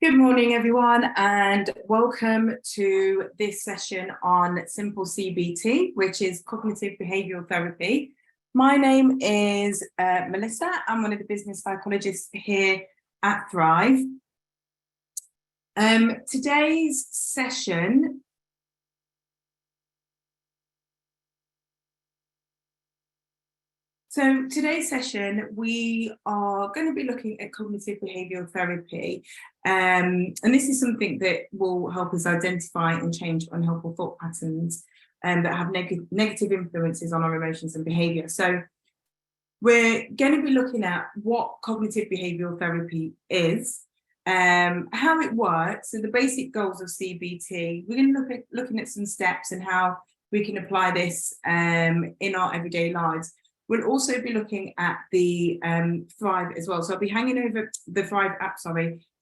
Good morning, everyone, and welcome to this session on simple CBT, which is cognitive behavioural therapy. My name is Melissa. I'm one of the business psychologists here at Thrive. Today's session we are going to be looking at cognitive behavioural therapy, and this is something that will help us identify and change unhelpful thought patterns that have negative influences on our emotions and behaviour. So we're going to be looking at what cognitive behavioural therapy is, how it works, so the basic goals of CBT. We're going to look at looking at some steps and how we can apply this in our everyday lives. We'll also be looking at the Thrive as well. So I'll be hanging over the Thrive app, So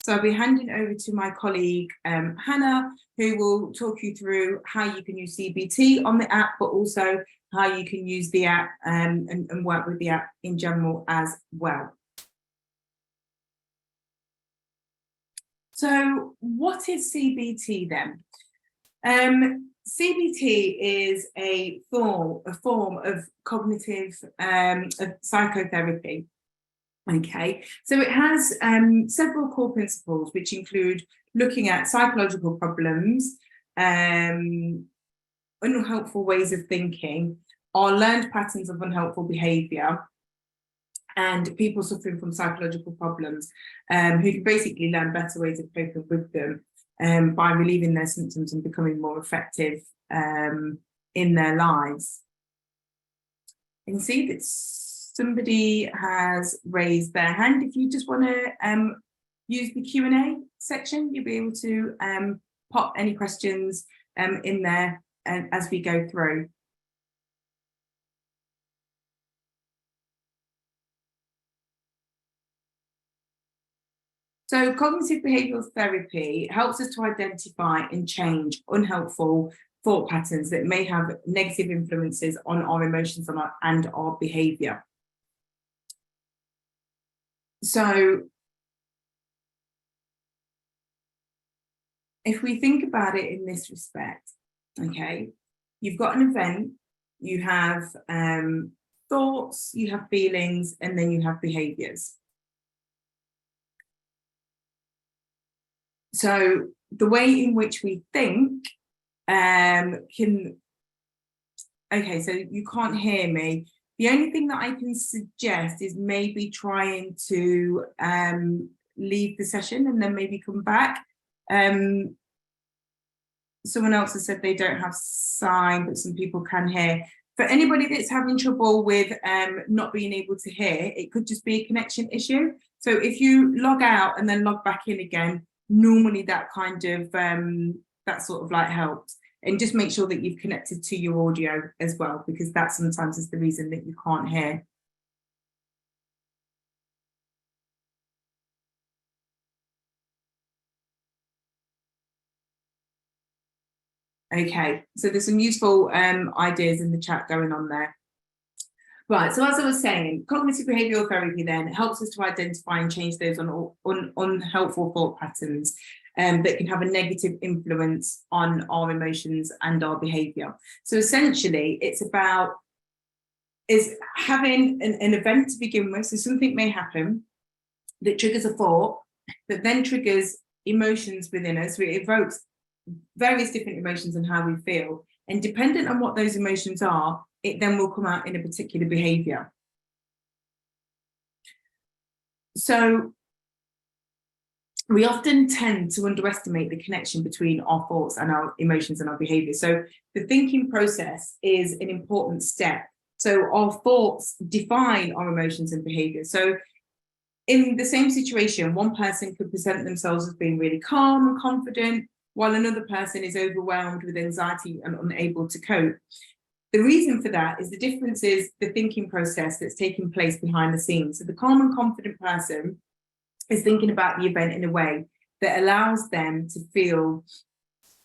I'll be handing over to my colleague, Hannah, who will talk you through how you can use CBT on the app, but also how you can use the app and work with the app in general as well. So what is CBT then? CBT is a form of cognitive of psychotherapy. Okay, so it has several core principles, which include looking at psychological problems, unhelpful ways of thinking, or learned patterns of unhelpful behaviour, and people suffering from psychological problems who can basically learn better ways of coping with them by relieving their symptoms and becoming more effective in their lives. You can see that somebody has raised their hand. If you just want to use the Q&A section, you'll be able to pop any questions in there as we go through. So cognitive behavioural therapy helps us to identify and change unhelpful thought patterns that may have negative influences on our emotions and our behaviour. So if we think about it in this respect, okay, you've got an event, you have thoughts, you have feelings, and then you have behaviours. So the way in which we think okay, so you can't hear me. The only thing that I can suggest is maybe trying to leave the session and then maybe come back. Someone else has said they don't have sign, but some people can hear. For anybody that's having trouble with not being able to hear, it could just be a connection issue. So if you log out and then log back in again, normally that kind of that sort of like helps. And just make sure that you've connected to your audio as well, because that sometimes is the reason that you can't hear. Okay, so there's some useful ideas in the chat going on there. Right, so as I was saying, cognitive behavioural therapy then helps us to identify and change those unhelpful thought patterns that can have a negative influence on our emotions and our behaviour. So essentially, it's about having an event to begin with. So something may happen that triggers a thought, that then triggers emotions within us. So it evokes various different emotions and how we feel. And dependent on what those emotions are, it then will come out in a particular behaviour. So we often tend to underestimate the connection between our thoughts and our emotions and our behaviour. So the thinking process is an important step. So our thoughts define our emotions and behaviour. So in the same situation, one person could present themselves as being really calm and confident, while another person is overwhelmed with anxiety and unable to cope. The reason for that is the difference is the thinking process that's taking place behind the scenes. So the calm and confident person is thinking about the event in a way that allows them to feel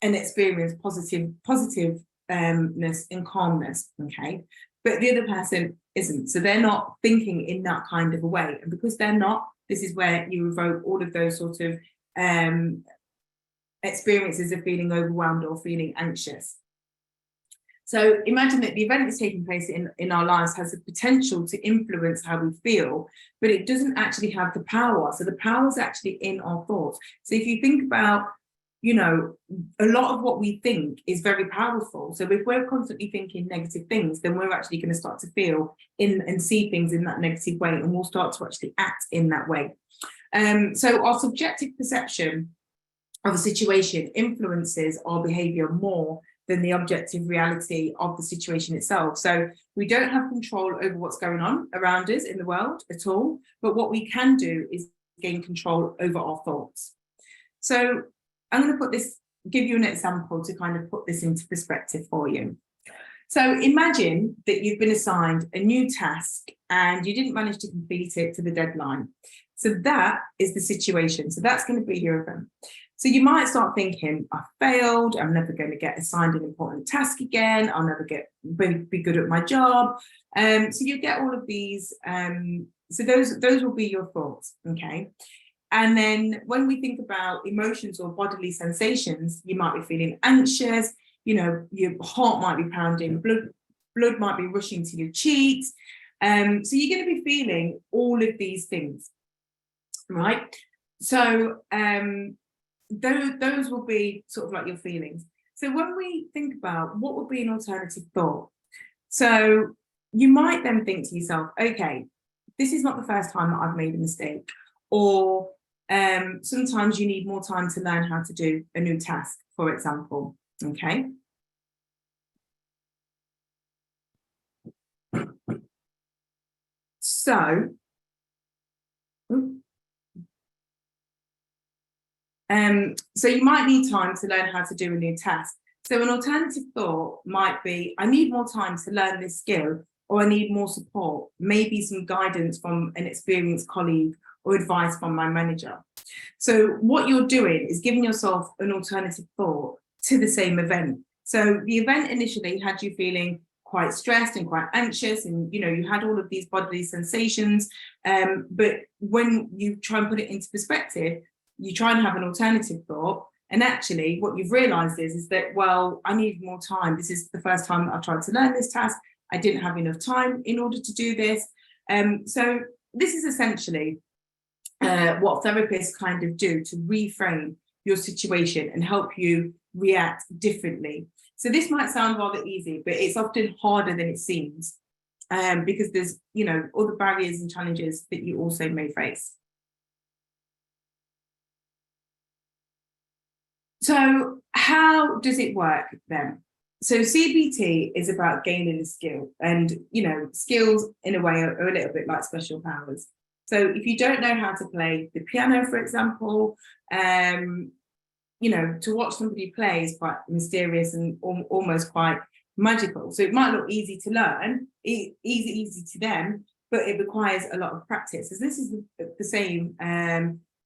and experience positiveness and calmness, okay? But the other person isn't. So they're not thinking in that kind of a way. And because they're not, this is where you evoke all of those sort of experiences of feeling overwhelmed or feeling anxious. So imagine that the event that's taking place in our lives has the potential to influence how we feel, but it doesn't actually have the power. So the power is actually in our thoughts. So if you think about, you know, a lot of what we think is very powerful. So if we're constantly thinking negative things, then we're actually going to start to feel and see things in that negative way, and we'll start to actually act in that way. So our subjective perception of a situation influences our behavior more than the objective reality of the situation itself. So we don't have control over what's going on around us in the world at all, but what we can do is gain control over our thoughts. So I'm going to give you an example to kind of put this into perspective for you. So imagine that you've been assigned a new task and you didn't manage to complete it to the deadline. So that is the situation. So that's going to be your event. So you might start thinking, I failed, I'm never going to get assigned an important task again, I'll never be good at my job. So you get all of these, so those will be your thoughts, okay? And then when we think about emotions or bodily sensations, you might be feeling anxious, you know, your heart might be pounding, blood might be rushing to your cheeks. So you're going to be feeling all of these things, right? So those will be sort of like your feelings. So when we think about what would be an alternative thought, so you might then think to yourself, okay, this is not the first time that I've made a mistake, or sometimes you need more time to learn how to do a new task, for example, okay? So, so you might need time to learn how to do a new task. So an alternative thought might be, I need more time to learn this skill, or I need more support, maybe some guidance from an experienced colleague or advice from my manager. So what you're doing is giving yourself an alternative thought to the same event. So the event initially had you feeling quite stressed and quite anxious, and you know, you had all of these bodily sensations, but when you try and put it into perspective, you try and have an alternative thought, and actually what you've realized is that, well, I need more time. This is the first time that I've tried to learn this task. I didn't have enough time in order to do this. So this is essentially what therapists kind of do to reframe your situation and help you react differently. So this might sound rather easy, but it's often harder than it seems, because there's, you know, other barriers and challenges that you also may face. So how does it work then? So CBT is about gaining a skill, and, you know, skills in a way are a little bit like special powers. So if you don't know how to play the piano, for example, you know, to watch somebody play is quite mysterious and almost quite magical. So it might look easy to learn, easy to them, but it requires a lot of practice. So this is the same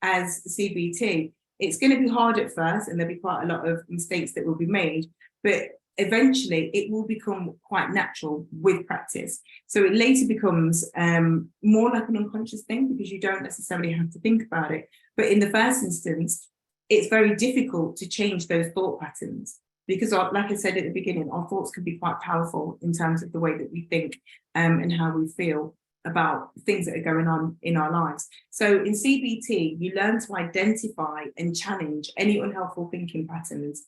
as CBT. It's going to be hard at first, and there'll be quite a lot of mistakes that will be made, but eventually it will become quite natural with practice. So it later becomes more like an unconscious thing, because you don't necessarily have to think about it. But in the first instance, it's very difficult to change those thought patterns, because like I said at the beginning, our thoughts can be quite powerful in terms of the way that we think and how we feel about things that are going on in our lives. So in CBT, you learn to identify and challenge any unhelpful thinking patterns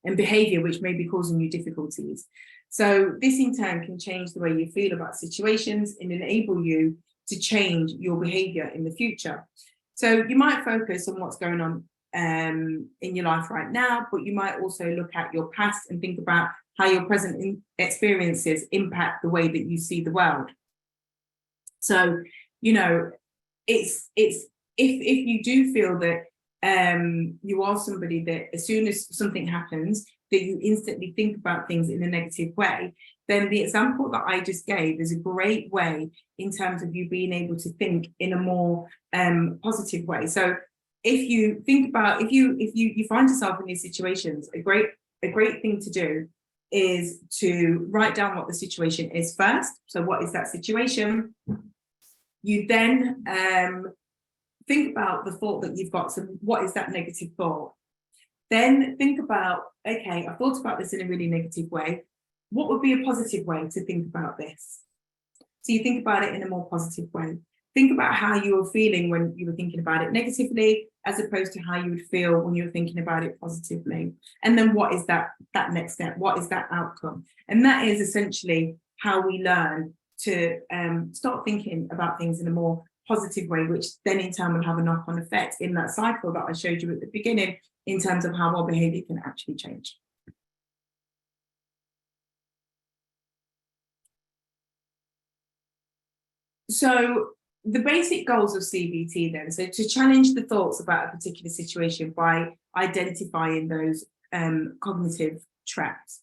and behavior which may be causing you difficulties. So this in turn can change the way you feel about situations and enable you to change your behavior in the future. So you might focus on what's going on in your life right now, but you might also look at your past and think about how your present experiences impact the way that you see the world. So, you know, it's if you do feel that you are somebody that as soon as something happens, that you instantly think about things in a negative way, then the example that I just gave is a great way in terms of you being able to think in a more positive way. So if you think about, if you find yourself in these situations, a great thing to do is to write down what the situation is first. So what is that situation? You then think about the thought that you've got. So what is that negative thought? Then think about, okay, I thought about this in a really negative way. What would be a positive way to think about this? So you think about it in a more positive way. Think about how you were feeling when you were thinking about it negatively, as opposed to how you would feel when you were thinking about it positively. And then what is that next step? What is that outcome? And that is essentially how we learn to start thinking about things in a more positive way, which then in turn will have a knock-on effect in that cycle that I showed you at the beginning in terms of how our behaviour can actually change. So the basic goals of CBT then, so to challenge the thoughts about a particular situation by identifying those cognitive traps.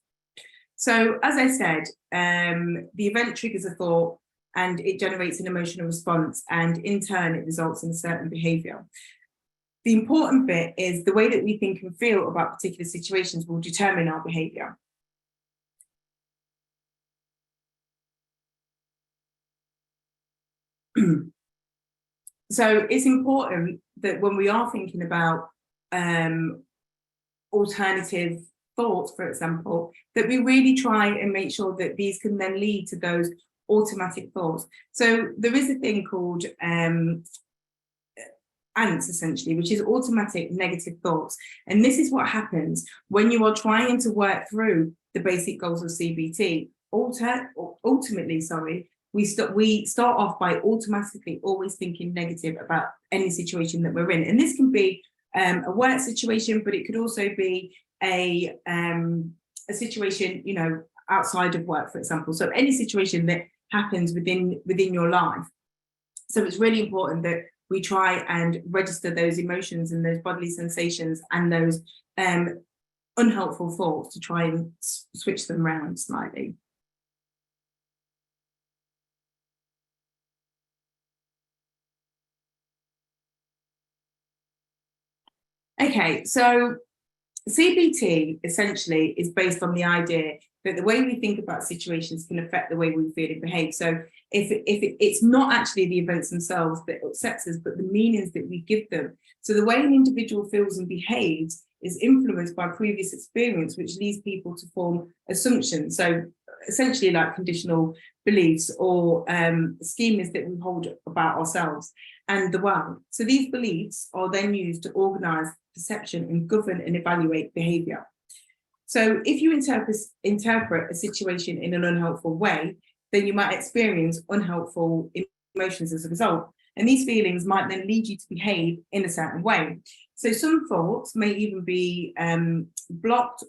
So as I said, the event triggers a thought and it generates an emotional response, and in turn it results in a certain behaviour. The important bit is the way that we think and feel about particular situations will determine our behaviour. So it's important that when we are thinking about alternative thoughts, for example, that we really try and make sure that these can then lead to those automatic thoughts. So there is a thing called ANTS, essentially, which is automatic negative thoughts. And this is what happens when you are trying to work through the basic goals of CBT. Ultimately, we start off by automatically always thinking negative about any situation that we're in. And this can be a work situation, but it could also be a situation, you know, outside of work, for example. So any situation that happens within your life. So it's really important that we try and register those emotions and those bodily sensations and those unhelpful thoughts to try and switch them around slightly. Okay, so CBT essentially is based on the idea that the way we think about situations can affect the way we feel and behave. So it's not actually the events themselves that upsets us, but the meanings that we give them. So the way an individual feels and behaves is influenced by previous experience, which leads people to form assumptions. So essentially like conditional beliefs or schemas that we hold about ourselves and the world. So these beliefs are then used to organise perception and govern and evaluate behaviour. So if you interpret a situation in an unhelpful way, then you might experience unhelpful emotions as a result. And these feelings might then lead you to behave in a certain way. So some thoughts may even be block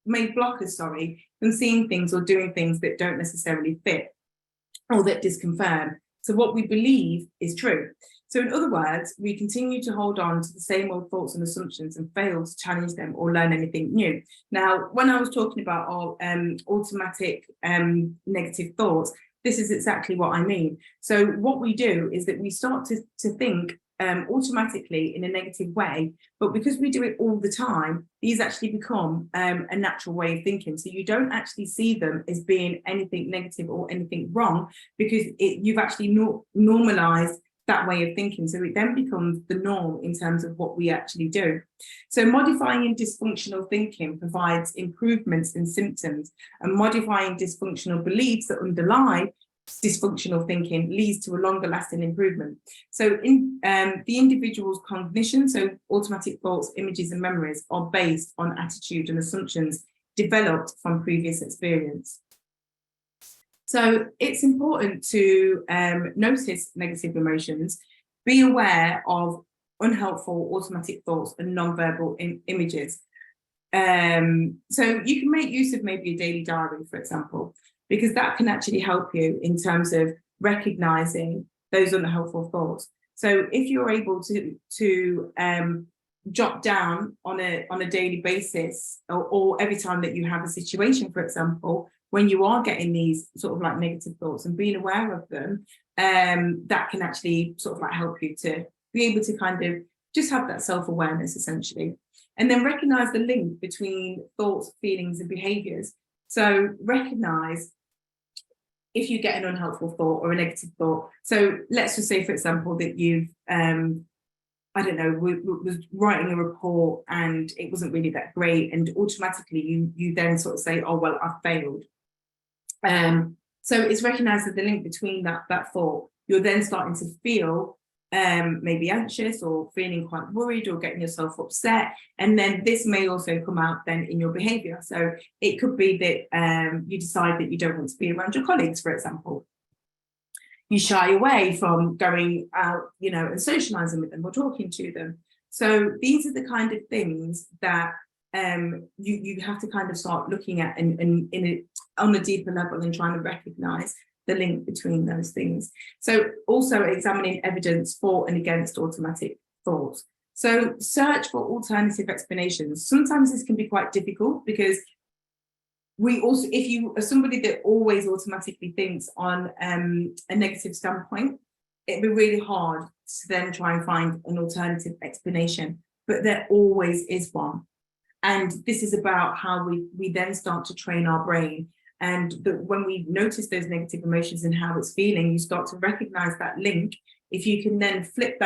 us from seeing things or doing things that don't necessarily fit or that disconfirm. So what we believe is true. So in other words, we continue to hold on to the same old thoughts and assumptions and fail to challenge them or learn anything new. Now, when I was talking about our automatic negative thoughts, this is exactly what I mean. So what we do is that we start to think automatically in a negative way, but because we do it all the time, these actually become a natural way of thinking. So you don't actually see them as being anything negative or anything wrong, because you've actually normalized that way of thinking. So it then becomes the norm in terms of what we actually do. So modifying dysfunctional thinking provides improvements in symptoms, and modifying dysfunctional beliefs that underlie dysfunctional thinking leads to a longer lasting improvement. So in the individual's cognition, so automatic thoughts, images and memories are based on attitude and assumptions developed from previous experience. So it's important to notice negative emotions, be aware of unhelpful automatic thoughts and non-verbal images. So you can make use of maybe a daily diary, for example, because that can actually help you in terms of recognizing those unhelpful thoughts. So if you're able to jot down on a daily basis, or every time that you have a situation, for example, when you are getting these sort of like negative thoughts and being aware of them, that can actually sort of like help you to be able to kind of just have that self-awareness essentially. And then recognize the link between thoughts, feelings and behaviors. So recognize if you get an unhelpful thought or a negative thought. So let's just say, for example, that you've I don't know, was writing a report and it wasn't really that great, and automatically you then sort of say, oh, well, I failed. So it's recognizing the link between that thought. You're then starting to feel maybe anxious or feeling quite worried or getting yourself upset. And then this may also come out then in your behavior. So it could be that you decide that you don't want to be around your colleagues, for example. You shy away from going out, and socializing with them or talking to them. So these are the kind of things that you have to kind of start looking at and on a deeper level and trying to recognize the link between those things. So also examining evidence for and against automatic thoughts. So search for alternative explanations. Sometimes this can be quite difficult because we also, if you are somebody that always automatically thinks on a negative standpoint, it'd be really hard to then try and find an alternative explanation, but there always is one. And this is about how we then start to train our brain. And when we notice those negative emotions and how it's feeling, you start to recognize that link. If you can then flip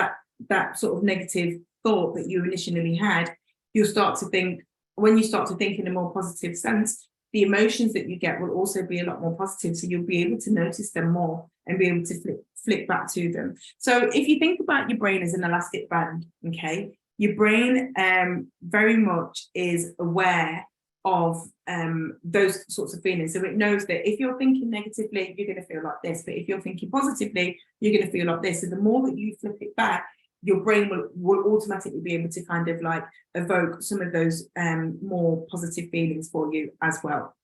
that sort of negative thought that you initially had, you'll start to think, when you start to think in a more positive sense, the emotions that you get will also be a lot more positive. So you'll be able to notice them more and be able to flick back to them. So if you think about your brain as an elastic band, okay, your brain very much is aware of those sorts of feelings. So it knows that if you're thinking negatively, you're going to feel like this. But if you're thinking positively, you're going to feel like this. So the more that you flip it back, your brain will automatically be able to kind of like evoke some of those more positive feelings for you as well.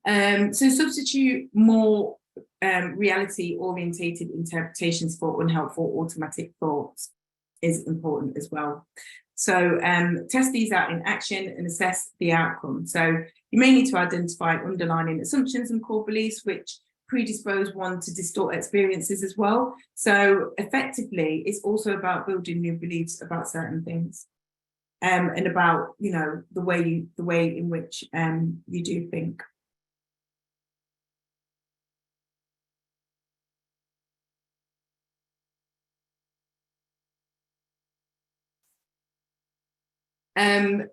So substitute more reality-orientated interpretations for unhelpful automatic thoughts is important as well. So test these out in action and assess the outcome. So you may need to identify underlying assumptions and core beliefs which predispose one to distort experiences as well. So effectively, it's also about building new beliefs about certain things, and about the way in which you do think.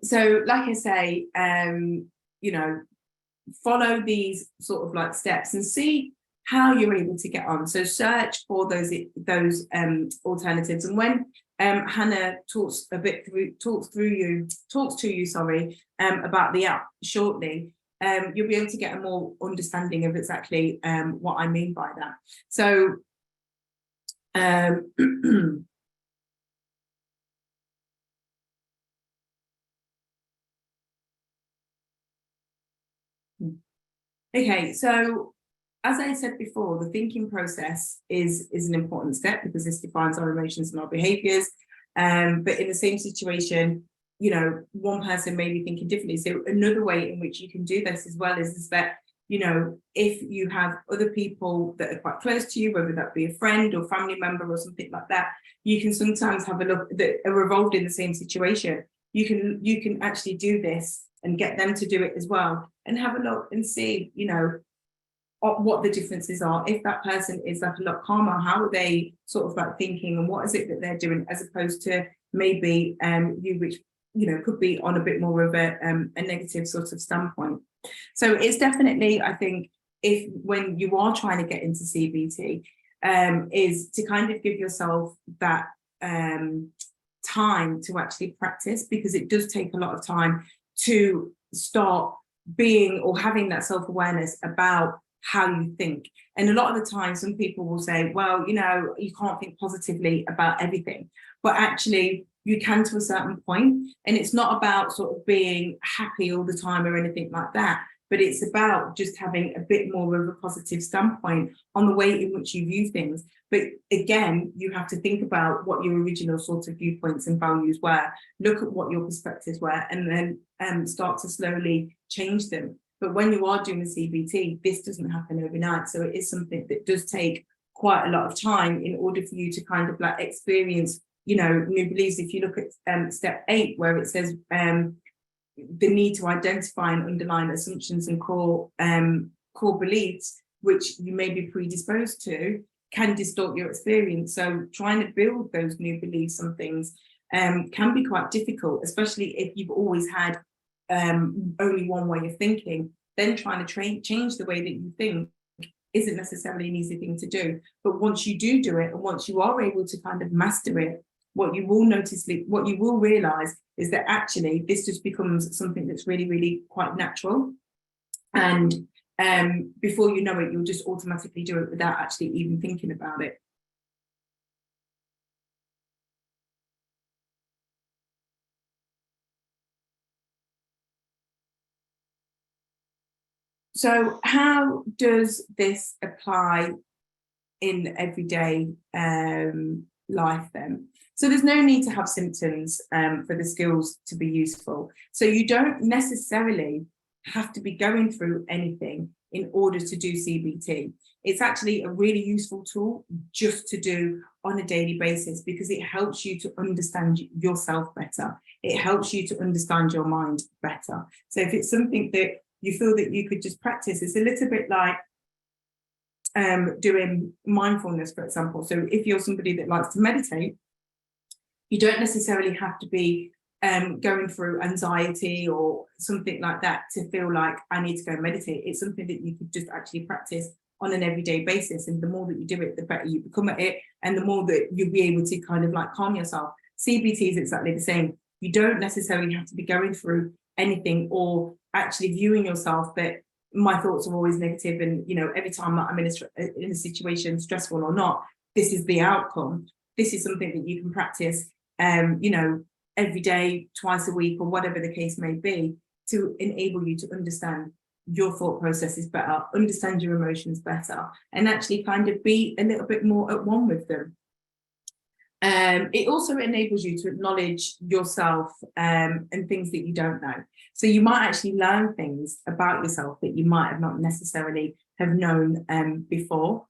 So like I say, follow these sort of like steps and see how you're able to get on. So search for those alternatives. And when Hannah talks to you, about the app shortly, you'll be able to get a more understanding of exactly what I mean by that. So okay, so as I said before, the thinking process is an important step because this defines our emotions and our behaviors. But in the same situation, one person may be thinking differently. So another way in which you can do this as well is that, if you have other people that are quite close to you, whether that be a friend or family member or something like that, you can sometimes have a look that are involved in the same situation. You can actually do this and get them to do it as well and have a look and see, what the differences are. If that person is like a lot calmer, how are they sort of like thinking and what is it that they're doing, as opposed to maybe you, which could be on a bit more of a negative sort of standpoint. So it's definitely, I think, when you are trying to get into CBT, is to kind of give yourself that time to actually practice, because it does take a lot of time to start being or having that self-awareness about how you think. And a lot of the time, some people will say, well, you can't think positively about everything, but actually you can to a certain point. And it's not about sort of being happy all the time or anything like that, but it's about just having a bit more of a positive standpoint on the way in which you view things. But again, you have to think about what your original sort of viewpoints and values were, look at what your perspectives were, and then start to slowly change them. But when you are doing a CBT, this doesn't happen overnight. So it is something that does take quite a lot of time in order for you to kind of like experience, new beliefs. If you look at step 8, where it says the need to identify and underline assumptions and core beliefs, which you may be predisposed to, can distort your experience. So trying to build those new beliefs on things can be quite difficult, especially if you've always had only one way of thinking. Then trying to change the way that you think isn't necessarily an easy thing to do. But once you do it, and once you are able to kind of master it, what you will realize is that actually this just becomes something that's really, really quite natural. And before you know it, you'll just automatically do it without actually even thinking about it. So how does this apply in everyday life then? So there's no need to have symptoms for the skills to be useful. So you don't necessarily have to be going through anything in order to do CBT. It's actually a really useful tool just to do on a daily basis, because it helps you to understand yourself better. It helps you to understand your mind better. So if it's something that you feel that you could just practice, it's a little bit like doing mindfulness, for example. So if you're somebody that likes to meditate, you don't necessarily have to be going through anxiety or something like that to feel like I need to go meditate. It's something that you could just actually practice on an everyday basis. And the more that you do it, the better you become at it. And the more that you'll be able to kind of like calm yourself. CBT is exactly the same. You don't necessarily have to be going through anything or actually viewing yourself that my thoughts are always negative, and you know, every time that I'm in a situation, stressful or not, this is the outcome. This is something that you can practice you know, every day, twice a week, or whatever the case may be, to enable you to understand your thought processes better, understand your emotions better, and actually kind of be a little bit more at one with them. It also enables you to acknowledge yourself and things that you don't know. So you might actually learn things about yourself that you might have not necessarily have known before.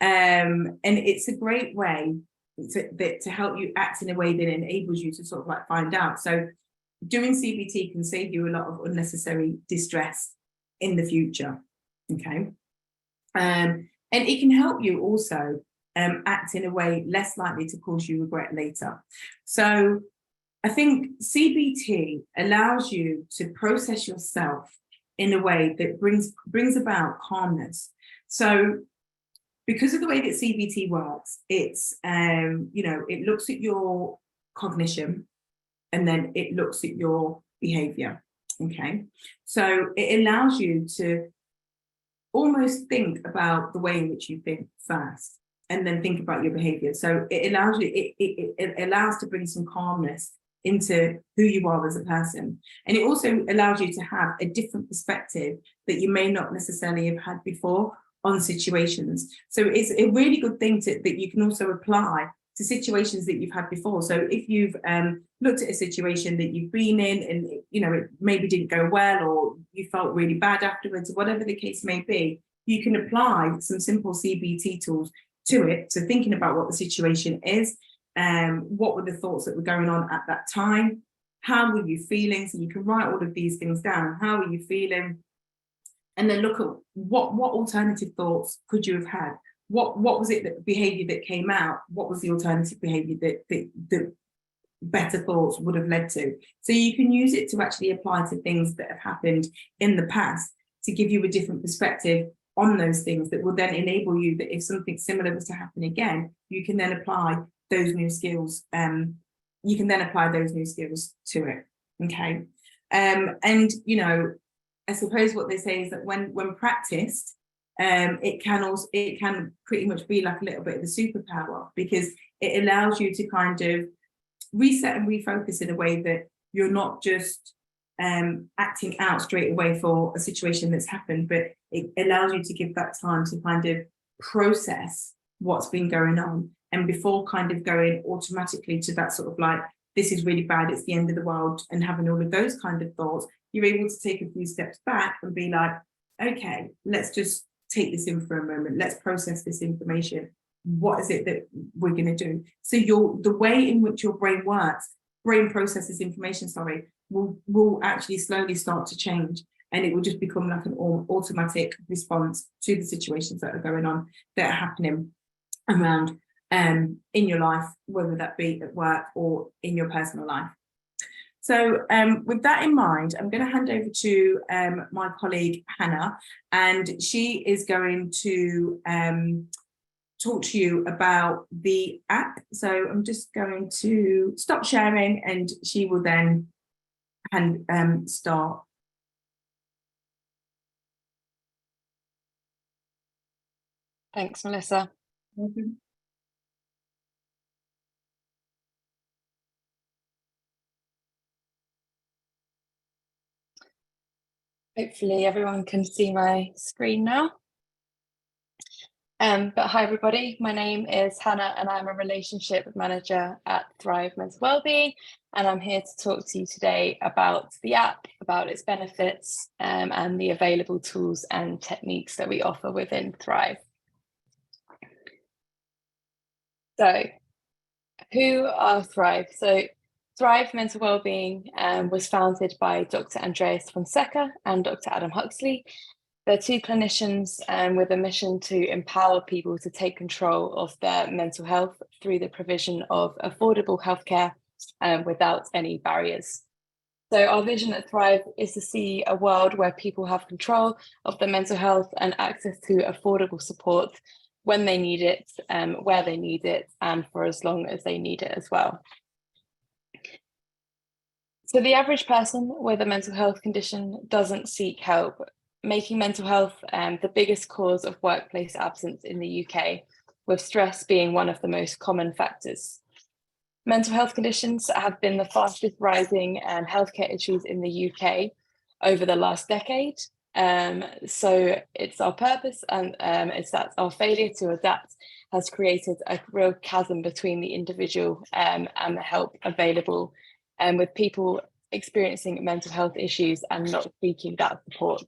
And it's a great way to help you act in a way that enables you to sort of like find out. So doing CBT can save you a lot of unnecessary distress in the future. Okay. And it can help you also act in a way less likely to cause you regret later. So I think CBT allows you to process yourself in a way that brings about calmness. So because of the way that CBT works, it's you know, it looks at your cognition and then it looks at your behavior. Okay, so it allows you to almost think about the way in which you think first, and then think about your behavior. So it allows you, it allows to bring some calmness into who you are as a person. And it also allows you to have a different perspective that you may not necessarily have had before on situations. So it's a really good thing that you can also apply to situations that you've had before. So if you've looked at a situation that you've been in and you know it maybe didn't go well, or you felt really bad afterwards, or whatever the case may be, you can apply some simple CBT tools to it. So thinking about what the situation is, what were the thoughts that were going on at that time, how were you feeling? So you can write all of these things down. How are you feeling? And then look at what alternative thoughts could you have had? What was it, that behavior that came out? What was the alternative behavior that better thoughts would have led to? So you can use it to actually apply to things that have happened in the past to give you a different perspective on those things that will then enable you that if something similar was to happen again, you can then apply those new skills. You can then apply those new skills to it. Okay. And you know, I suppose what they say is that when practiced, it can pretty much be like a little bit of a superpower, because it allows you to kind of reset and refocus in a way that you're not just acting out straight away for a situation that's happened, but it allows you to give that time to kind of process what's been going on, and before kind of going automatically to that sort of like, this is really bad, it's the end of the world, and having all of those kind of thoughts, you're able to take a few steps back and be like, okay, let's just take this in for a moment. Let's process this information. What is it that we're going to do? So the way in which your brain processes information, will actually slowly start to change, and it will just become like an automatic response to the situations that are going on, that are happening. around in your life, whether that be at work or in your personal life. So with that in mind, I'm going to hand over to my colleague Hannah, and she is going to talk to you about the app. So I'm just going to stop sharing, and she will then start. Thanks, Melissa. Mm-hmm. Hopefully everyone can see my screen now. But hi everybody, my name is Hannah and I'm a relationship manager at Thrive Mental Wellbeing, and I'm here to talk to you today about the app, about its benefits, and the available tools and techniques that we offer within Thrive. So who are Thrive? So Thrive Mental Wellbeing was founded by Dr. Andreas Fonseca and Dr. Adam Huxley. They're two clinicians with a mission to empower people to take control of their mental health through the provision of affordable healthcare without any barriers. So our vision at Thrive is to see a world where people have control of their mental health and access to affordable support when they need it, where they need it, and for as long as they need it as well. So the average person with a mental health condition doesn't seek help, making mental health the biggest cause of workplace absence in the UK, with stress being one of the most common factors. Mental health conditions have been the fastest rising healthcare issues in the UK over the last decade. So it's our purpose, and it's that our failure to adapt has created a real chasm between the individual and the help available, with people experiencing mental health issues and not seeking that support.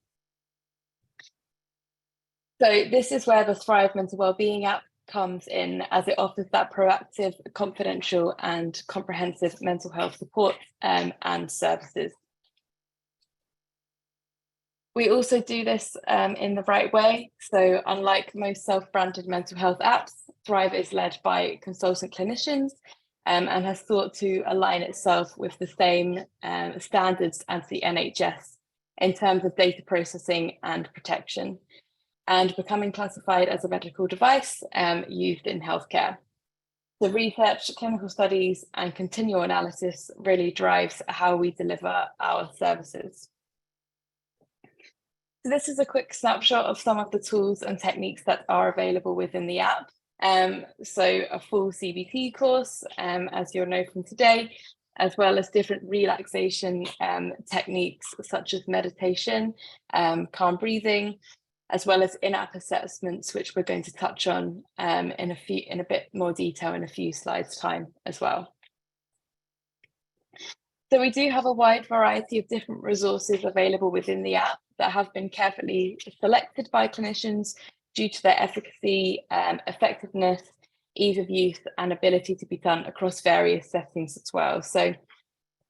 So this is where the Thrive Mental Wellbeing app comes in, as it offers that proactive, confidential and comprehensive mental health support and services. We also do this in the right way. So unlike most self-branded mental health apps, Thrive is led by consultant clinicians and has sought to align itself with the same standards as the NHS in terms of data processing and protection, and becoming classified as a medical device used in healthcare. The research, clinical studies, and continual analysis really drives how we deliver our services. So this is a quick snapshot of some of the tools and techniques that are available within the app. So a full CBT course, as you'll know from today, as well as different relaxation techniques such as meditation, calm breathing, as well as in-app assessments, which we're going to touch on in a bit more detail in a few slides' time as well. So we do have a wide variety of different resources available within the app that have been carefully selected by clinicians due to their efficacy, effectiveness, ease of use, and ability to be done across various settings as well. So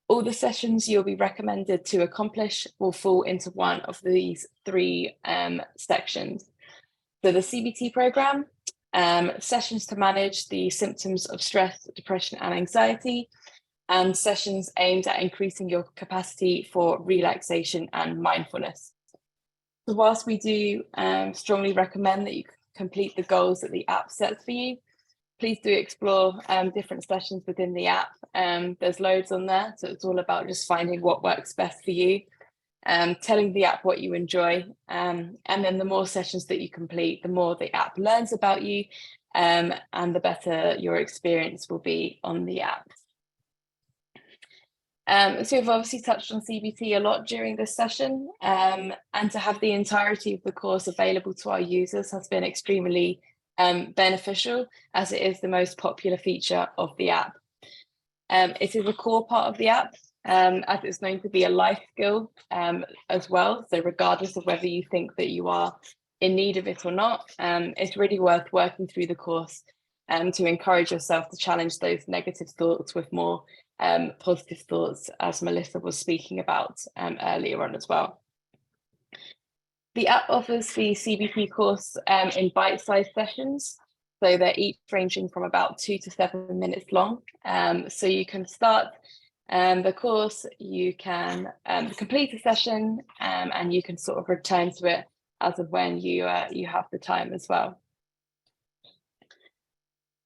all the sessions you'll be recommended to accomplish will fall into one of these three sections. So the CBT program, sessions to manage the symptoms of stress, depression, and anxiety, and sessions aimed at increasing your capacity for relaxation and mindfulness. So whilst we do strongly recommend that you complete the goals that the app sets for you, please do explore different sessions within the app. There's loads on there, so it's all about just finding what works best for you, telling the app what you enjoy, and then the more sessions that you complete, the more the app learns about you, and the better your experience will be on the app. So we've obviously touched on CBT a lot during this session, and to have the entirety of the course available to our users has been extremely beneficial, as it is the most popular feature of the app. It is a core part of the app, as it's known to be a life skill as well. So regardless of whether you think that you are in need of it or not, it's really worth working through the course to encourage yourself to challenge those negative thoughts with more positive thoughts, as Melissa was speaking about earlier on as well. The app offers the CBT course in bite-sized sessions. So they're each ranging from about 2 to 7 minutes long. So you can start the course, you can complete a session, and you can sort of return to it as of when you have the time as well.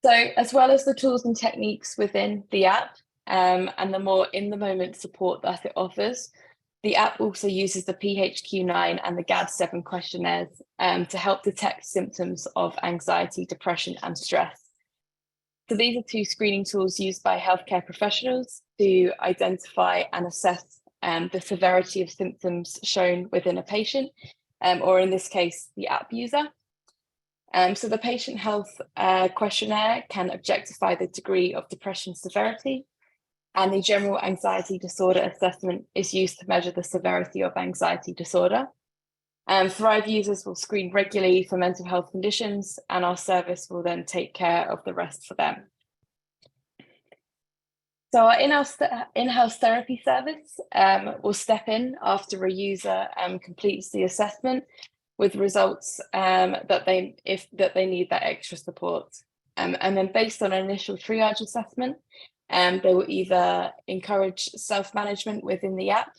So as well as the tools and techniques within the app and the more in-the-moment support that it offers, the app also uses the PHQ-9 and the GAD-7 questionnaires to help detect symptoms of anxiety, depression, and stress. So these are 2 screening tools used by healthcare professionals to identify and assess the severity of symptoms shown within a patient, or in this case, the app user. So the patient health questionnaire can objectify the degree of depression severity, and the general anxiety disorder assessment is used to measure the severity of anxiety disorder. Thrive users will screen regularly for mental health conditions, and our service will then take care of the rest for them. So our in-house therapy service will step in after a user completes the assessment with results that they need that extra support. And then based on an initial triage assessment, they will either encourage self-management within the app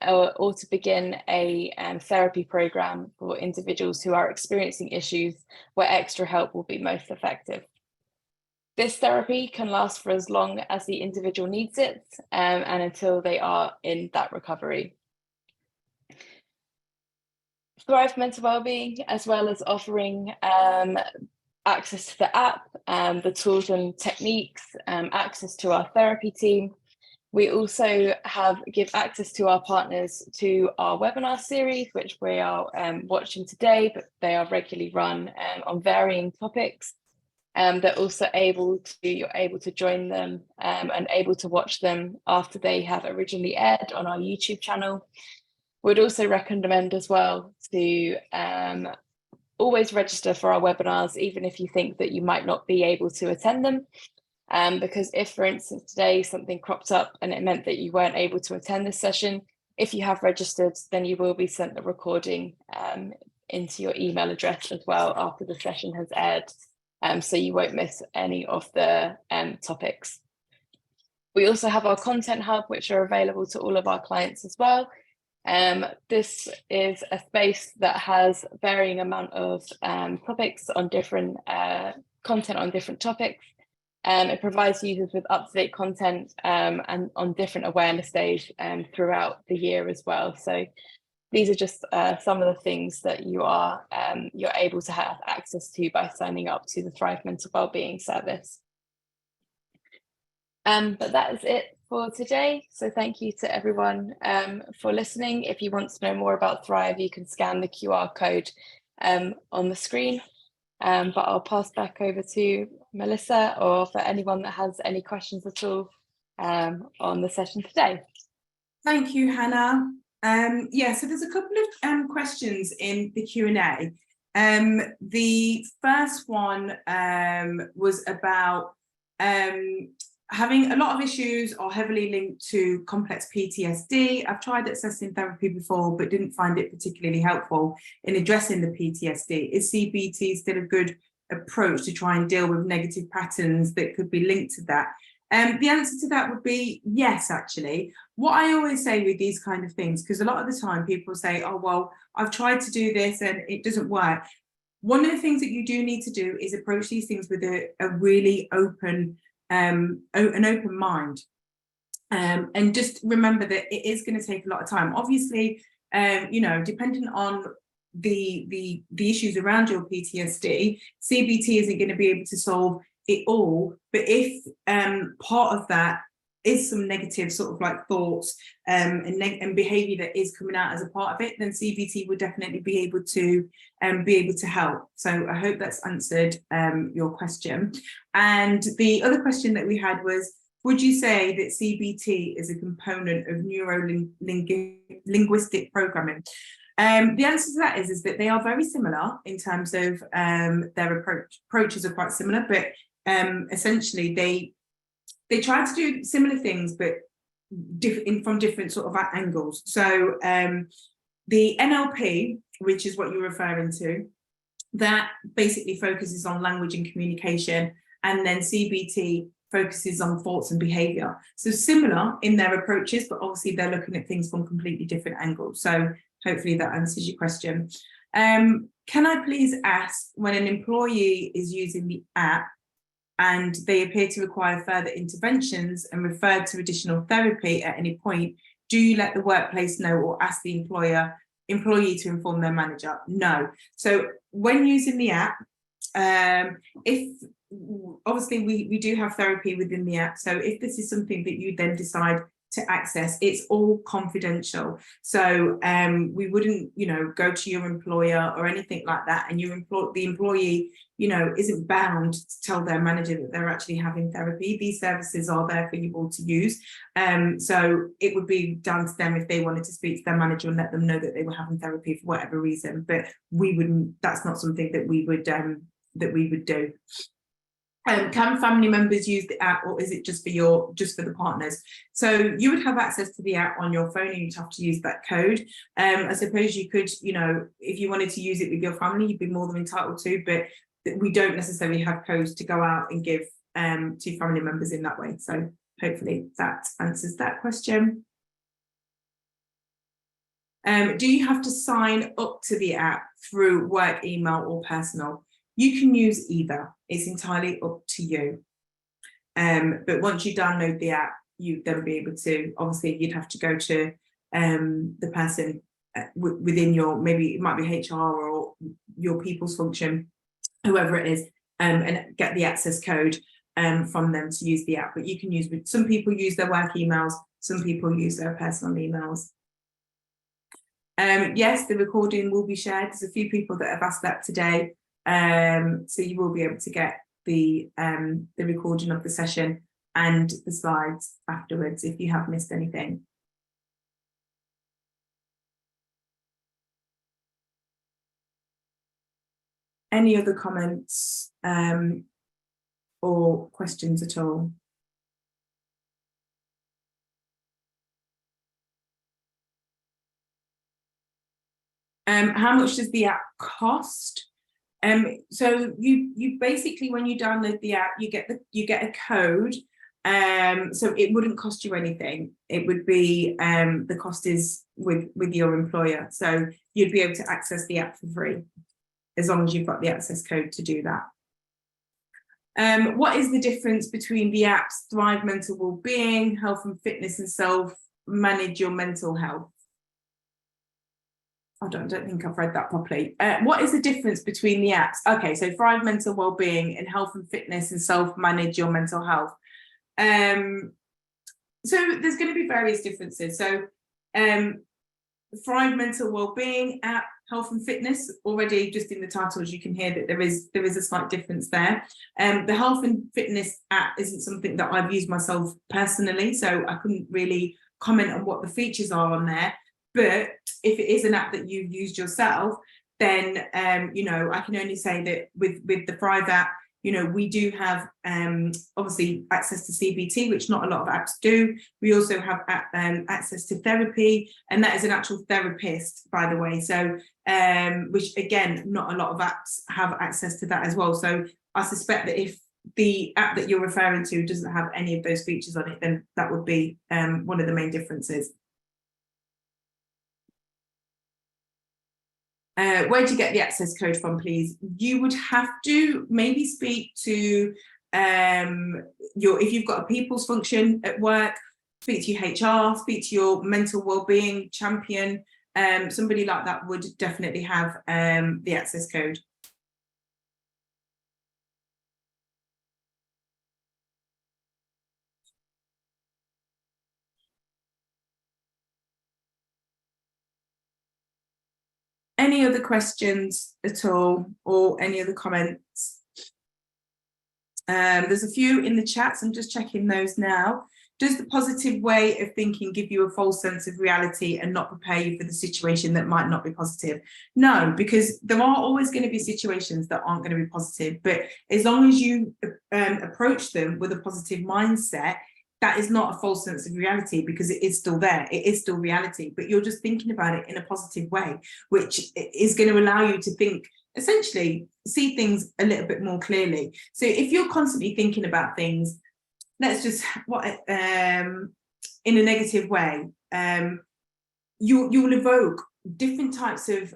or to begin a therapy program for individuals who are experiencing issues where extra help will be most effective. This therapy can last for as long as the individual needs it and until they are in that recovery. Thrive Mental Wellbeing, as well as offering access to the app, the tools and techniques, access to our therapy team. We also give access to our partners to our webinar series, which we are watching today, but they are regularly run on varying topics. They're also you're able to join them and able to watch them after they have originally aired on our YouTube channel. We'd also recommend as well to always register for our webinars, even if you think that you might not be able to attend them. Because if, for instance, today something cropped up and it meant that you weren't able to attend this session, if you have registered, then you will be sent a recording into your email address as well after the session has aired, so you won't miss any of the topics. We also have our content hub, which are available to all of our clients as well. This is a space that has varying amount of topics on different content on different topics. It provides users with up-to-date content and on different awareness days throughout the year as well. So these are just some of the things that you're able to have access to by signing up to the Thrive Mental Wellbeing service. But that is it for today. So thank you to everyone for listening. If you want to know more about Thrive, you can scan the QR code on the screen. But I'll pass back over to Melissa, or for anyone that has any questions at all on the session today. Thank you, Hannah. Yeah, so there's a couple of questions in the Q&A. The first one was about having a lot of issues are heavily linked to complex PTSD. I've tried accessing therapy before, but didn't find it particularly helpful in addressing the PTSD. Is CBT still a good approach to try and deal with negative patterns that could be linked to that? The answer to that would be yes, actually. What I always say with these kind of things, because a lot of the time people say, oh, well, I've tried to do this and it doesn't work. One of the things that you do need to do is approach these things with a really open an open mind, and just remember that it is going to take a lot of time. Obviously, depending on the issues around your PTSD, CBT isn't going to be able to solve it all. But if part of that is some negative sort of like thoughts and behavior that is coming out as a part of it, then CBT would definitely be able to help. So I hope that's answered your question. And the other question that we had was, would you say that CBT is a component of neuro-linguistic programming? The answer to that is that they are very similar in terms of their approaches are quite similar, but essentially they try to do similar things, but from different sort of angles. So the NLP, which is what you're referring to, that basically focuses on language and communication, and then CBT focuses on thoughts and behaviour. So similar in their approaches, but obviously they're looking at things from completely different angles. So hopefully that answers your question. Can I please ask, when an employee is using the app and they appear to require further interventions and refer to additional therapy at any point, do you let the workplace know or ask the employee to inform their manager? No. So when using the app, if obviously we do have therapy within the app, so if this is something that you then decide to access, it's all confidential. So we wouldn't, go to your employer or anything like that, and the employee, isn't bound to tell their manager that they're actually having therapy. These services are there for you all to use. So it would be down to them if they wanted to speak to their manager and let them know that they were having therapy for whatever reason. But we wouldn't. That's not something that we would do. Can family members use the app, or is it just for the partners? So you would have access to the app on your phone, and you'd have to use that code. I suppose you could, if you wanted to use it with your family, you'd be more than entitled to, but we don't necessarily have codes to go out and give to family members in that way. So hopefully that answers that question. Do you have to sign up to the app through work, email, or personal? You can use either. It's entirely up to you. But once you download the app, you'd then be able to, obviously you'd have to go to the person within your, maybe it might be HR or your people's function, whoever it is, and get the access code from them to use the app. But you can use, some people use their work emails, some people use their personal emails. Yes, the recording will be shared. There's a few people that have asked that today. So you will be able to get the recording of the session and the slides afterwards if you have missed anything. Any other comments or questions at all? How much does the app cost? So you basically, when you download the app, you get a code. So it wouldn't cost you anything. It would be the cost is with your employer. So you'd be able to access the app for free, as long as you've got the access code to do that. What is the difference between the apps Thrive Mental Wellbeing, Health and Fitness, and Self Manage Your Mental Health? I don't think I've read that properly. What is the difference between the apps? Okay, so Thrive Mental Wellbeing and Health and Fitness and Self Manage Your Mental Health. So there's going to be various differences. So Thrive Mental Wellbeing app, Health and Fitness, already just in the titles you can hear that there is a slight difference there. The Health and Fitness app isn't something that I've used myself personally, so I couldn't really comment on what the features are on there. But if it is an app that you've used yourself, then I can only say that with the Thrive app, we do have obviously access to CBT, which not a lot of apps do. We also have access to therapy, and that is an actual therapist, by the way. So which again, not a lot of apps have access to that as well. So I suspect that if the app that you're referring to doesn't have any of those features on it, then that would be one of the main differences. Where do you get the access code from, please? You would have to maybe speak to if you've got a people's function at work, speak to your HR, speak to your mental wellbeing champion. Somebody like that would definitely have the access code. Any other questions at all, or any other comments? There's a few in the chat, so I'm just checking those now. Does the positive way of thinking give you a false sense of reality and not prepare you for the situation that might not be positive? No, because there are always going to be situations that aren't going to be positive, but as long as you approach them with a positive mindset, that is not a false sense of reality, because it is still there. It is still reality, but you're just thinking about it in a positive way, which is going to allow you to think essentially see things a little bit more clearly. So if you're constantly thinking about things, let's just in a negative way, you will evoke different types of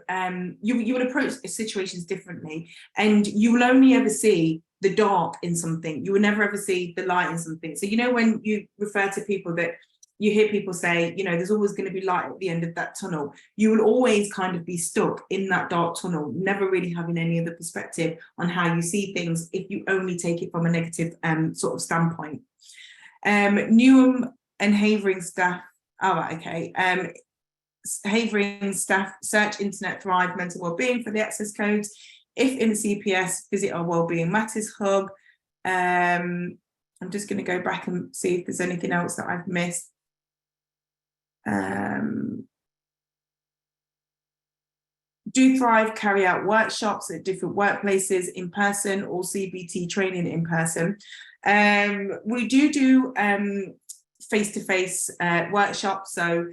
you will approach situations differently, and you will only ever see the dark in something. You will never ever see the light in something. So when you refer to people, that you hear people say, there's always going to be light at the end of that tunnel, you will always kind of be stuck in that dark tunnel, never really having any other perspective on how you see things if you only take it from a negative sort of standpoint. Newham and Havering staff, Havering staff search Internet Thrive mental wellbeing for the access codes. If in the CPS, visit our Wellbeing Matters hub. I'm just going to go back and see if there's anything else that I've missed. Do Thrive carry out workshops at different workplaces in person, or CBT training in person? We do face-to-face workshops, so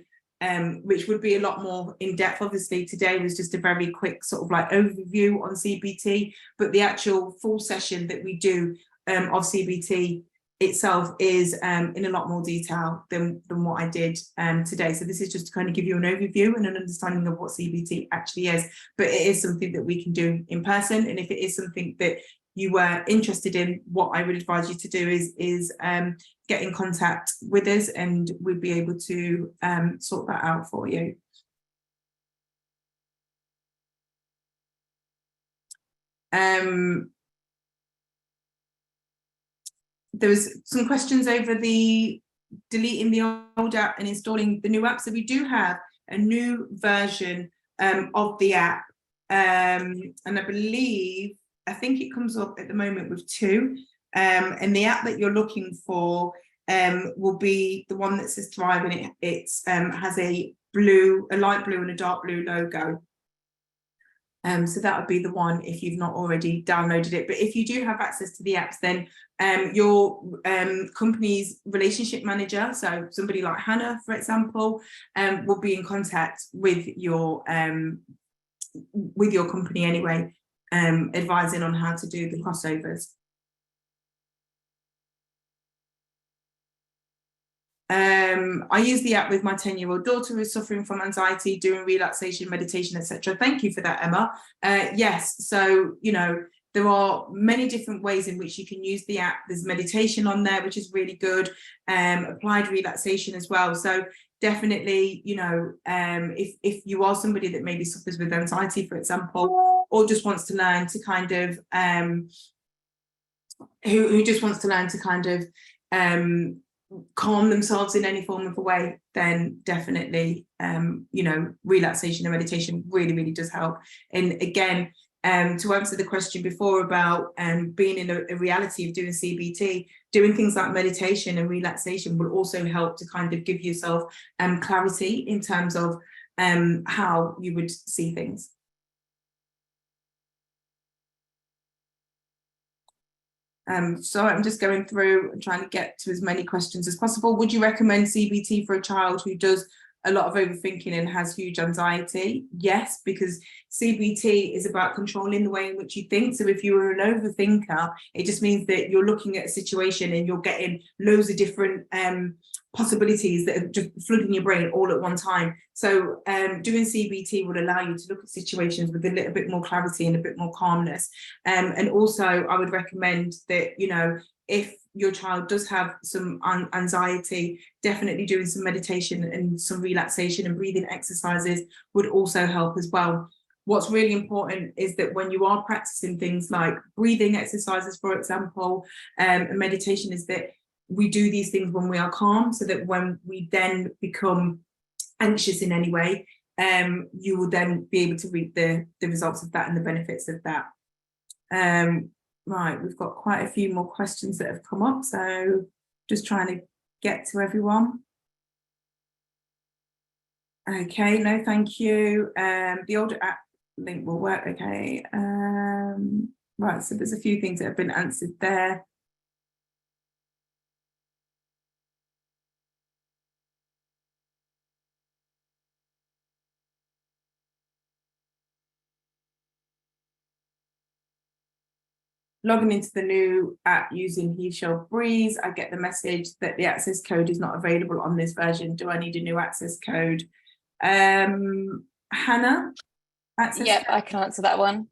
which would be a lot more in depth. Obviously, today was just a very quick sort of like overview on CBT, but the actual full session that we do of CBT itself is in a lot more detail than what I did today. So this is just to kind of give you an overview and an understanding of what CBT actually is, but it is something that we can do in person. And if it is something that you were interested in, what I would advise you to do is get in contact with us, and we'd be able to sort that out for you. There was some questions over the deleting the old app and installing the new app. So we do have a new version of the app, and I think it comes up at the moment with 2, and the app that you're looking for will be the one that says Thrive, and it has a light blue and a dark blue logo. So that would be the one if you've not already downloaded it. But if you do have access to the apps, then your company's relationship manager, so somebody like Hannah, for example, will be in contact with your company anyway, advising on how to do the crossovers. I use the app with my 10-year-old daughter who's suffering from anxiety, doing relaxation, meditation, etc. Thank you for that, Emma. Yes, so there are many different ways in which you can use the app. There's meditation on there, which is really good, applied relaxation as well. So definitely, if you are somebody that maybe suffers with anxiety, for example, or just wants to learn to kind of who just wants to learn to kind of calm themselves in any form of a way, then definitely relaxation and meditation really, really does help. And again, to answer the question before about being in a reality of doing CBT, doing things like meditation and relaxation will also help to kind of give yourself clarity in terms of how you would see things. So I'm just going through and trying to get to as many questions as possible. Would you recommend CBT for a child who does a lot of overthinking and has huge anxiety? Yes, because CBT is about controlling the way in which you think. So if you are an overthinker, it just means that you're looking at a situation and you're getting loads of different possibilities that are just flooding your brain all at one time. So doing CBT will allow you to look at situations with a little bit more clarity and a bit more calmness. And also I would recommend that, if your child does have some anxiety, definitely doing some meditation and some relaxation and breathing exercises would also help as well. What's really important is that when you are practicing things like breathing exercises, for example, and meditation, is that we do these things when we are calm, so that when we then become anxious in any way, you will then be able to reap the results of that and the benefits of that. Right, we've got quite a few more questions that have come up, so just trying to get to everyone. Okay, no, thank you. The older app link will work. Okay. Right, so there's a few things that have been answered there. logging into the new app using He Shall Breeze, I get the message that the access code is not available on this version. Do I need a new access code? Hannah, access Yep, code? I can answer that one.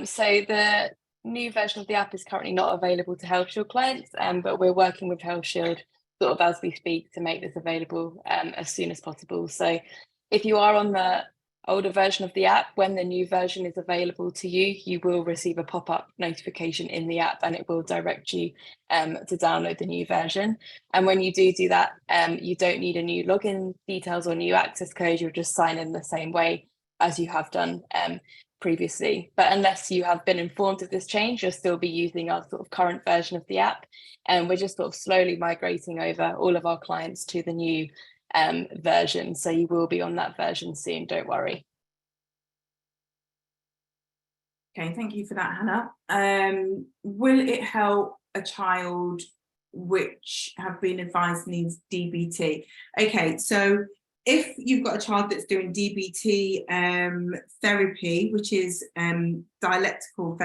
So the new version of the app is currently not available to Health Shield clients, but we're working with Health Shield sort of as we speak to make this available as soon as possible. So if you are on the older version of the app, when the new version is available to you, you will receive a pop-up notification in the app, and it will direct you to download the new version. And when you do that, you don't need a new login details or new access code. You'll just sign in the same way as you have done previously. But unless you have been informed of this change, you'll still be using our sort of current version of the app. And we're just sort of slowly migrating over all of our clients to the new version. So you will be on that version soon, don't worry. Okay, thank you for that, Hannah. Will it help a child which have been advised needs DBT? Okay, so if you've got a child that's doing DBT therapy, which is dialectical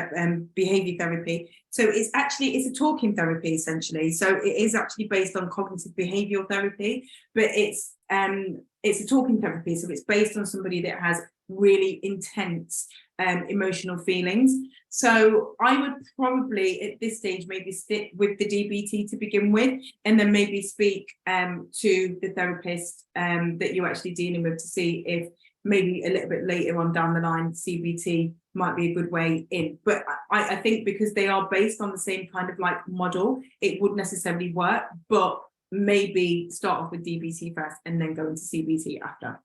behavior therapy, so it's a talking therapy essentially. So it is actually based on cognitive behavioral therapy, but it's a talking therapy, so it's based on somebody that has really intense emotional feelings. So I would probably at this stage maybe stick with the DBT to begin with, and then maybe speak to the therapist that you're actually dealing with to see if maybe a little bit later on down the line CBT might be a good way in. But I think because they are based on the same kind of like model, it would necessarily work, but maybe start off with DBT first and then go into CBT after.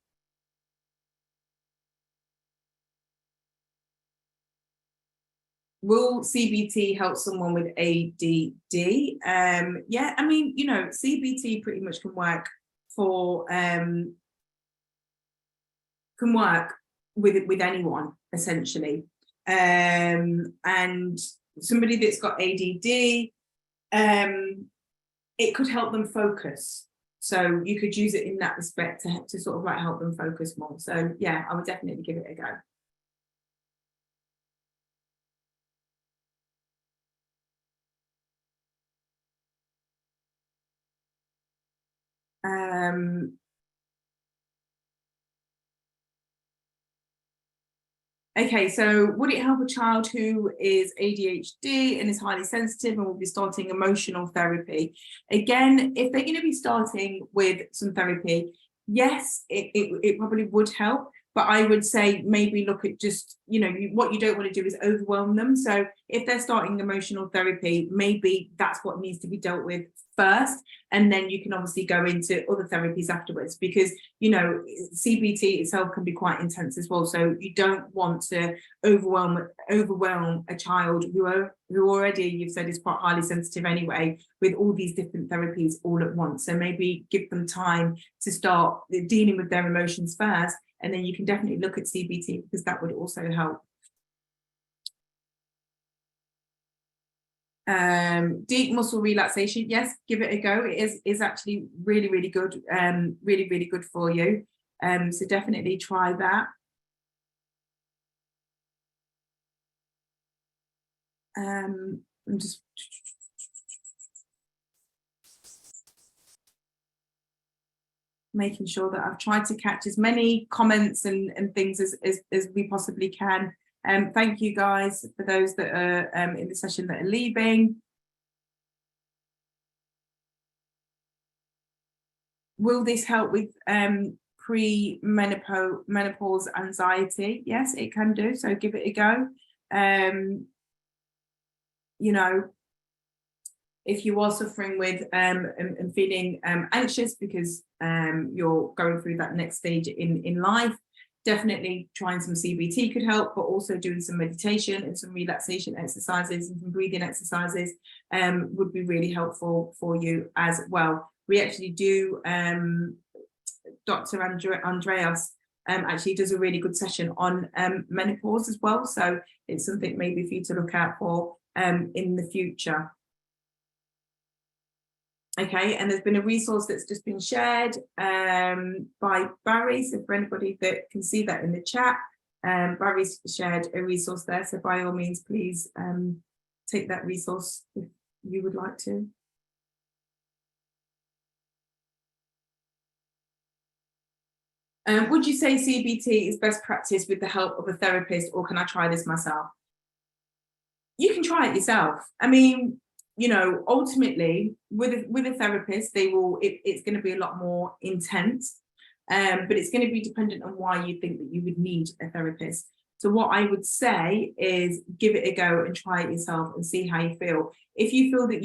Will CBT help someone with ADD? Yeah, I mean, you know, CBT pretty much can work for with anyone essentially, and somebody that's got ADD, it could help them focus. So you could use it in that respect to sort of like help them focus more. So yeah, I would definitely give it a go. Okay, so would it help a child who is ADHD and is highly sensitive and will be starting emotional therapy? Again, if they're going to be starting with some therapy, yes, it probably would help. But I would say maybe look at just, you know, what you don't want to do is overwhelm them. So if they're starting emotional therapy, maybe that's what needs to be dealt with first. And then you can obviously go into other therapies afterwards, because, you know, CBT itself can be quite intense as well. So you don't want to overwhelm a child who already, you've said, is quite highly sensitive anyway, with all these different therapies all at once. So maybe give them time to start dealing with their emotions first, and then you can definitely look at CBT, because that would also help. Deep muscle relaxation, yes, give it a go. It is actually really, really good, really, really good for you. So definitely try that. I'm just making sure that I've tried to catch as many comments and things as we possibly can. Thank you guys for those that are in the session that are leaving. Will this help with menopause anxiety? Yes, it can do. So give it a go. You know, if you are suffering with and feeling anxious because you're going through that next stage in life, definitely trying some CBT could help, but also doing some meditation and some relaxation exercises and some breathing exercises would be really helpful for you as well. We actually do, Dr. Andreas actually does a really good session on menopause as well. So it's something maybe for you to look out for in the future. Okay, and there's been a resource that's just been shared by Barry. So for anybody that can see that in the chat, Barry's shared a resource there. So by all means, please take that resource if you would like to. Would you say CBT is best practice with the help of a therapist, or can I try this myself? You can try it yourself. I mean, you know, ultimately with a therapist, it's going to be a lot more intense, but it's going to be dependent on why you think that you would need a therapist. So what I would say is give it a go and try it yourself and see how you feel. If you feel that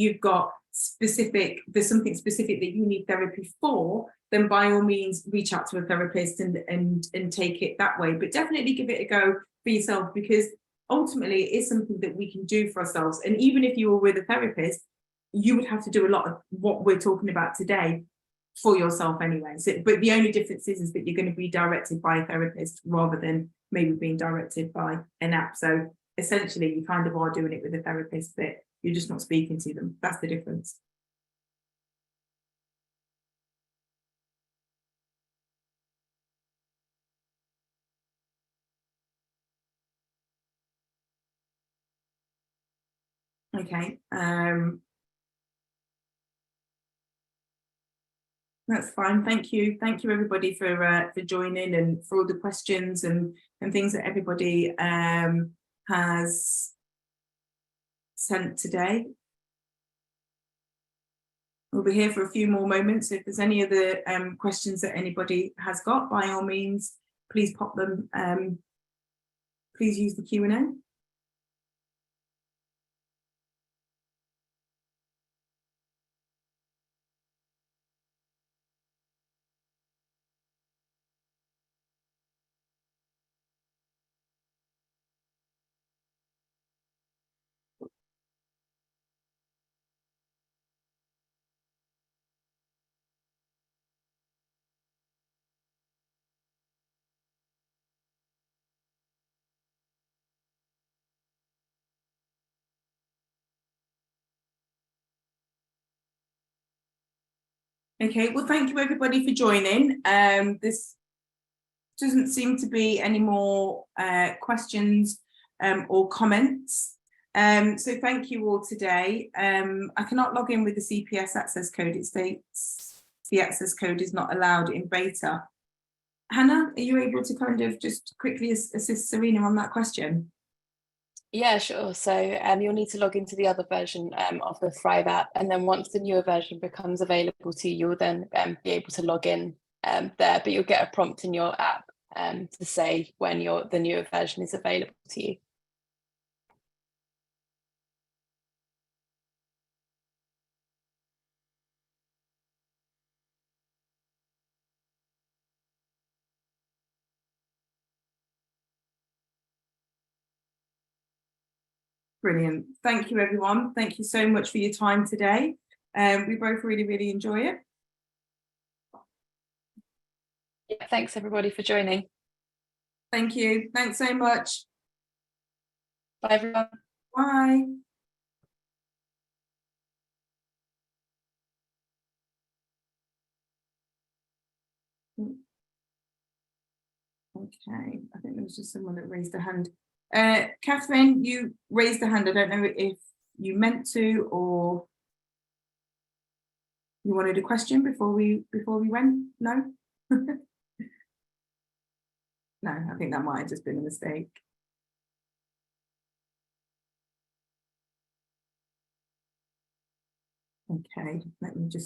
there's something specific that you need therapy for, then by all means reach out to a therapist and take it that way. But definitely give it a go for yourself, because ultimately it is something that we can do for ourselves. And even if you were with a therapist, you would have to do a lot of what we're talking about today for yourself anyway. So, but the only difference is that you're going to be directed by a therapist rather than maybe being directed by an app. So essentially you kind of are doing it with a therapist, but you're just not speaking to them. That's the difference. Okay, that's fine. Thank you everybody for joining and for all the questions and things that everybody has sent today. We'll be here for a few more moments. If there's any other questions that anybody has got, by all means, please pop them. Please use the Q&A. Okay, well, thank you everybody for joining. This doesn't seem to be any more questions or comments. So thank you all today. I cannot log in with the CPS access code. It states the access code is not allowed in beta. Hannah, are you able to kind of just quickly assist Serena on that question? Yeah, sure. So you'll need to log into the other version of the Thrive app, and then once the newer version becomes available to you, you'll then be able to log in there, but you'll get a prompt in your app to say when the newer version is available to you. Brilliant. Thank you, everyone. Thank you so much for your time today. We both really enjoy it. Yeah, thanks everybody for joining. Thank you. Thanks so much. Bye everyone. Bye. Okay, I think there was just someone that raised a hand. Catherine, you raised a hand. I don't know if you meant to or you wanted a question before we went. No. No, I think that might have just been a mistake. Okay, let me just